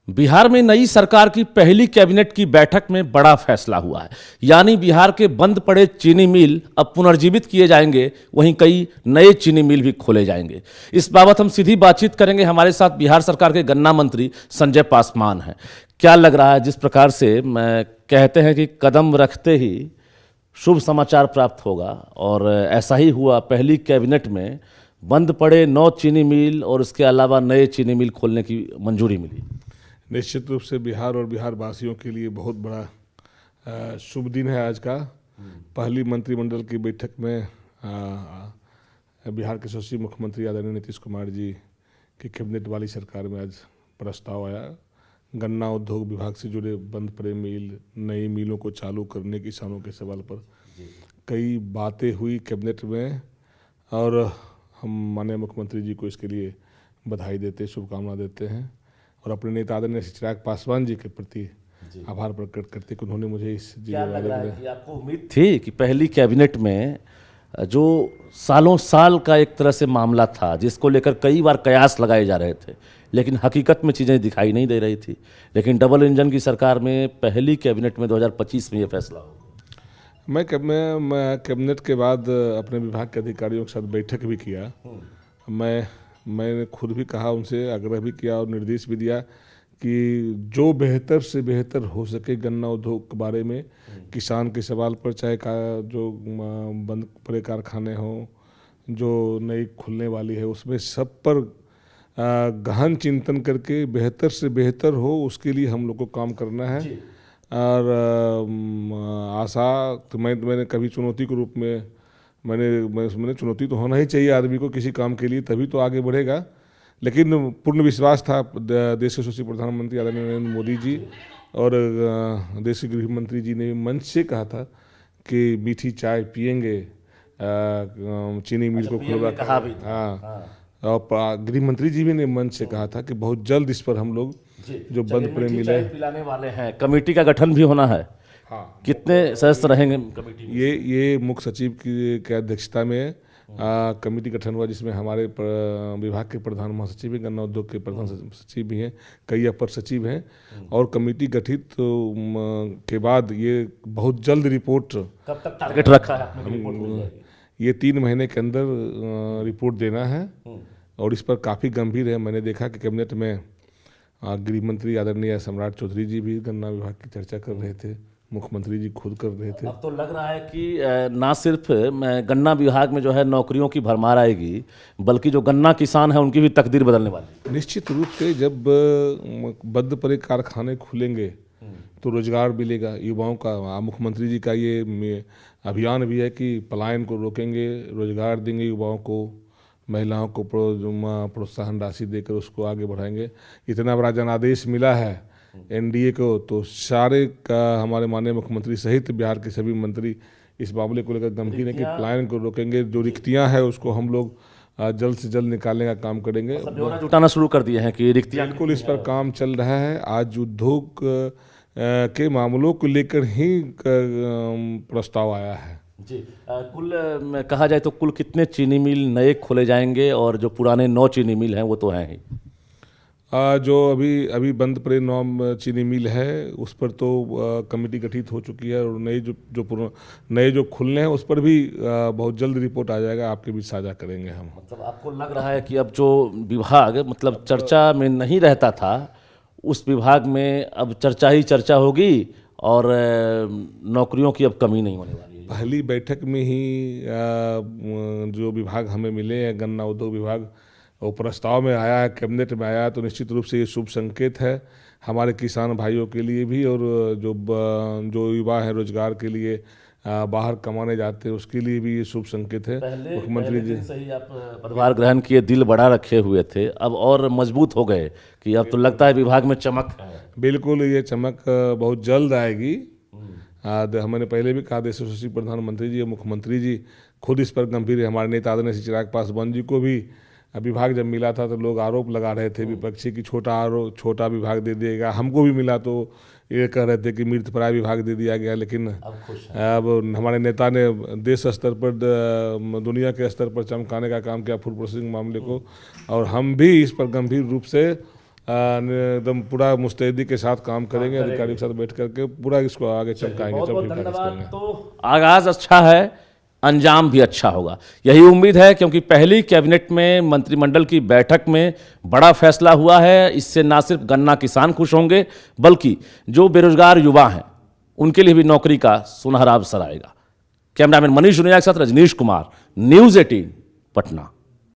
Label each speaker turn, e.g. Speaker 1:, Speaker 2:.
Speaker 1: बिहार में नई सरकार की पहली कैबिनेट की बैठक में बड़ा फैसला हुआ है। यानी बिहार के बंद पड़े चीनी मिल अब पुनर्जीवित किए जाएंगे, वहीं कई नए चीनी मिल भी खोले जाएंगे। इस बाबत हम सीधी बातचीत करेंगे। हमारे साथ बिहार सरकार के गन्ना मंत्री संजय पासवान हैं। क्या लग रहा है, जिस प्रकार से मैं कहते हैं कि कदम रखते ही शुभ समाचार प्राप्त होगा, और ऐसा ही हुआ। पहली कैबिनेट में बंद पड़े 9 चीनी मिल और इसके अलावा नए चीनी मिल खोलने की मंजूरी मिली।
Speaker 2: निश्चित रूप से बिहार और बिहार वासियों के लिए बहुत बड़ा शुभ दिन है आज का। पहली मंत्रिमंडल की बैठक में बिहार के यशस्वी मुख्यमंत्री आदरणीय नीतीश कुमार जी की कैबिनेट वाली सरकार में आज प्रस्ताव आया। गन्ना उद्योग विभाग से जुड़े बंद पड़े मिल, नई मिलों को चालू करने, किसानों के सवाल पर कई बातें हुई कैबिनेट में, और हम माननीय मुख्यमंत्री जी को इसके लिए बधाई देते, शुभकामना देते हैं, और अपने नेता आदरणीय चिराग पासवान जी के प्रति आभार प्रकट करते कि उन्होंने मुझे इस जिम्मेदारी में।
Speaker 1: आपको उम्मीद थी कि पहली कैबिनेट में जो सालों साल का एक तरह से मामला था, जिसको लेकर कई बार कयास लगाए जा रहे थे, लेकिन हकीकत में चीज़ें दिखाई नहीं दे रही थी, लेकिन डबल इंजन की सरकार में पहली कैबिनेट में 2025 में ये फैसला हो?
Speaker 2: मैं कैबिनेट के बाद अपने विभाग के अधिकारियों के साथ बैठक भी किया। मैंने खुद भी कहा, उनसे आग्रह भी किया और निर्देश भी दिया कि जो बेहतर से बेहतर हो सके गन्ना उद्योग के बारे में, किसान के सवाल पर, चाहे जो बंद पड़े कारखाने हों, जो नई खुलने वाली है, उसमें सब पर गहन चिंतन करके बेहतर से बेहतर हो, उसके लिए हम लोग को काम करना है। और आशा तो मैंने कभी चुनौती के रूप में मैंने चुनौती तो होना ही चाहिए आदमी को किसी काम के लिए, तभी तो आगे बढ़ेगा। लेकिन पूर्ण विश्वास था देश के यशस्वी प्रधानमंत्री आदरणीय नरेंद्र मोदी जी और देश के गृह मंत्री जी ने मंच से कहा था कि मीठी चाय पियेंगे, चीनी मिल को खुलवा। हाँ, और गृह मंत्री जी भी ने मंच से कहा था कि बहुत जल्द इस पर हम लोग जो बंद पड़े मिले
Speaker 1: पिलाने वाले हैं। कमेटी का गठन भी होना है।
Speaker 2: हाँ,
Speaker 1: कितने सदस्य रहेंगे कमेटी?
Speaker 2: ये मुख्य सचिव की अध्यक्षता में कमेटी गठन हुआ, जिसमें हमारे विभाग के प्रधान महासचिव हैं, गन्ना उद्योग के प्रधान सचिव भी हैं, कई अपर सचिव हैं, और कमेटी गठित के बाद ये बहुत जल्द रिपोर्ट,
Speaker 1: कब तक टारगेट रखा है आपने रिपोर्ट मिल जाएगी?
Speaker 2: ये 3 महीने के अंदर रिपोर्ट देना है, और इस पर काफ़ी गंभीर है। मैंने देखा कि कैबिनेट में गृह मंत्री आदरणीय सम्राट चौधरी जी भी गन्ना विभाग की चर्चा कर रहे थे, मुख्यमंत्री जी खुद कर रहे थे।
Speaker 1: अब तो लग रहा है कि ना सिर्फ गन्ना विभाग में जो है नौकरियों की भरमार आएगी, बल्कि जो गन्ना किसान है उनकी भी तकदीर बदलने वाली है।
Speaker 2: निश्चित रूप से जब बंद पड़े कारखाने खुलेंगे तो रोजगार मिलेगा युवाओं का। मुख्यमंत्री जी का ये अभियान भी है कि पलायन को रोकेंगे, रोजगार देंगे युवाओं को, महिलाओं को प्रोत्साहन राशि देकर उसको आगे बढ़ाएंगे। इतना बड़ा जनादेश मिला है एनडीए को, तो सारे का हमारे माननीय मुख्यमंत्री सहित बिहार के सभी मंत्री इस मामले को लेकर गंभीर है कि पलायन को रोकेंगे। जो रिक्तियां हैं उसको हम लोग जल्द से जल्द निकालने का काम करेंगे।
Speaker 1: जुटाना शुरू कर दिए हैं कि रिक्तियां,
Speaker 2: बिल्कुल इस पर काम चल रहा है। आज उद्योग के मामलों को लेकर ही प्रस्ताव आया है।
Speaker 1: जी, कुल कहा जाए तो कुल कितने चीनी मिल नए खोले जाएंगे, और जो पुराने 9 चीनी मिल हैं वो तो हैं ही?
Speaker 2: जो अभी बंद पड़े 9 चीनी मिल है उस पर तो कमेटी गठित हो चुकी है, और नए जो खुलने हैं उस पर भी बहुत जल्द रिपोर्ट आ जाएगा, आपके बीच साझा करेंगे हम।
Speaker 1: मतलब आपको लग रहा है कि अब जो विभाग मतलब चर्चा में नहीं रहता था, उस विभाग में अब चर्चा ही चर्चा होगी, और नौकरियों की अब कमी नहीं होने वाली है?
Speaker 2: पहली बैठक में ही जो विभाग हमें मिले हैं, गन्ना उद्योग विभाग, वो प्रस्ताव में आया है, कैबिनेट में आया है, तो निश्चित रूप से ये शुभ संकेत है हमारे किसान भाइयों के लिए भी, और जो युवा हैं रोजगार के लिए बाहर कमाने जाते हैं उसके लिए भी ये शुभ संकेत है। मुख्यमंत्री जी
Speaker 1: सही आप पदभार ग्रहण किए, दिल बड़ा रखे हुए थे, अब और मजबूत हो गए कि अब तो लगता है विभाग में चमक है।
Speaker 2: बिल्कुल, ये चमक बहुत जल्द आएगी। हमने पहले भी कहा, देश यशस्वी प्रधानमंत्री जी और मुख्यमंत्री जी खुद इस पर गंभीर है। हमारे नेता आदरणीय चिराग पासवान जी को भी विभाग जब मिला था तो लोग आरोप लगा रहे थे विपक्षी की छोटा विभाग दे दिएगा। हमको भी मिला तो ये कह रहे थे कि मृतप्राय विभाग दे दिया गया, लेकिन अब हमारे नेता ने देश स्तर पर, दुनिया के स्तर पर चमकाने का काम किया फूड प्रोसेसिंग मामले को, और हम भी इस पर गंभीर रूप से एकदम पूरा मुस्तैदी के साथ काम करेंगे, अधिकारियों के साथ बैठ करके पूरा इसको आगे चमकाएंगे।
Speaker 1: बहुत बहुत धन्यवाद। तो आगाज अच्छा है, अंजाम भी अच्छा होगा, यही उम्मीद है, क्योंकि पहली कैबिनेट में मंत्रिमंडल की बैठक में बड़ा फैसला हुआ है। इससे ना सिर्फ गन्ना किसान खुश होंगे, बल्कि जो बेरोजगार युवा हैं उनके लिए भी नौकरी का सुनहरा अवसर आएगा। कैमरामैन मनीष जुनेजा के साथ रजनीश कुमार, न्यूज़ 18 पटना।